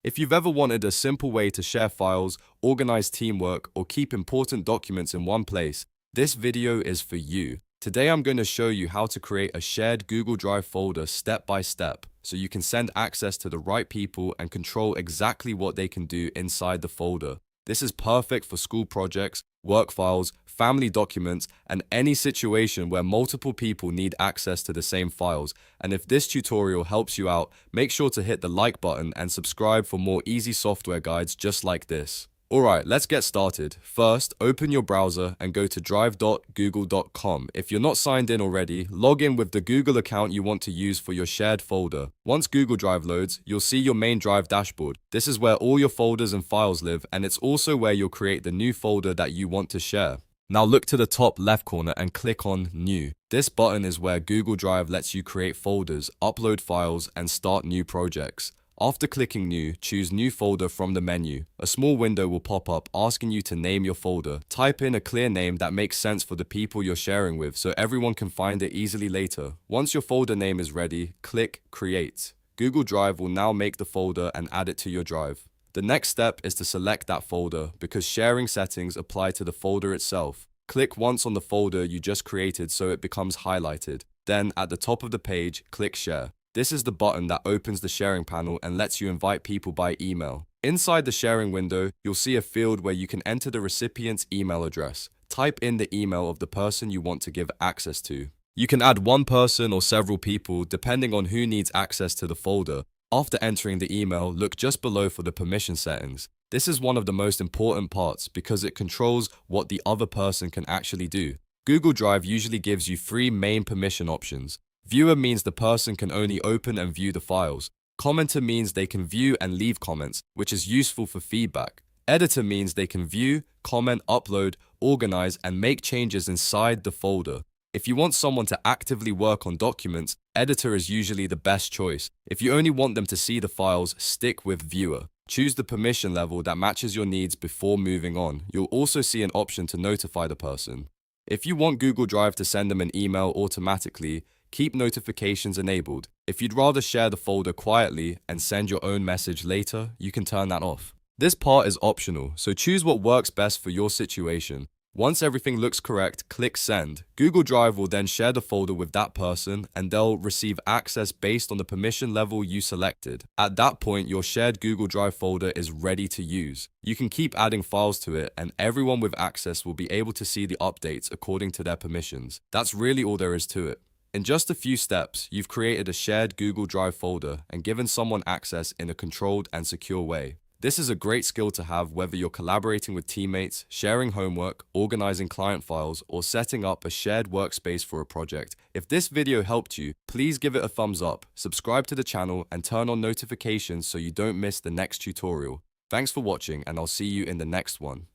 If you've ever wanted a simple way to share files, organize teamwork, or keep important documents in one place, this video is for you. Today I'm going to show you how to create a shared Google Drive folder step by step, so you can send access to the right people and control exactly what they can do inside the folder. This is perfect for school projects, work files, family documents, and any situation where multiple people need access to the same files. And if this tutorial helps you out, make sure to hit the like button and subscribe for more easy software guides just like this. Alright, let's get started. First, open your browser and go to drive.google.com. If you're not signed in already, log in with the Google account you want to use for your shared folder. Once Google Drive loads, you'll see your main Drive dashboard. This is where all your folders and files live, and it's also where you'll create the new folder that you want to share. Now look to the top left corner and click on New. This button is where Google Drive lets you create folders, upload files, and start new projects. After clicking New, choose New Folder from the menu. A small window will pop up asking you to name your folder. Type in a clear name that makes sense for the people you're sharing with so everyone can find it easily later. Once your folder name is ready, click Create. Google Drive will now make the folder and add it to your drive. The next step is to select that folder because sharing settings apply to the folder itself. Click once on the folder you just created so it becomes highlighted. Then, at the top of the page, click Share. This is the button that opens the sharing panel and lets you invite people by email. Inside the sharing window, you'll see a field where you can enter the recipient's email address. Type in the email of the person you want to give access to. You can add one person or several people depending on who needs access to the folder. After entering the email, look just below for the permission settings. This is one of the most important parts because it controls what the other person can actually do. Google Drive usually gives you three main permission options. Viewer means the person can only open and view the files. Commenter means they can view and leave comments, which is useful for feedback. Editor means they can view, comment, upload, organize, and make changes inside the folder. If you want someone to actively work on documents, Editor is usually the best choice. If you only want them to see the files, stick with Viewer. Choose the permission level that matches your needs before moving on. You'll also see an option to notify the person. If you want Google Drive to send them an email automatically, keep notifications enabled. If you'd rather share the folder quietly and send your own message later, you can turn that off. This part is optional, so choose what works best for your situation. Once everything looks correct, click Send. Google Drive will then share the folder with that person and they'll receive access based on the permission level you selected. At that point, your shared Google Drive folder is ready to use. You can keep adding files to it and everyone with access will be able to see the updates according to their permissions. That's really all there is to it. In just a few steps, you've created a shared Google Drive folder and given someone access in a controlled and secure way. This is a great skill to have whether you're collaborating with teammates, sharing homework, organizing client files, or setting up a shared workspace for a project. If this video helped you, please give it a thumbs up, subscribe to the channel, and turn on notifications so you don't miss the next tutorial. Thanks for watching, and I'll see you in the next one.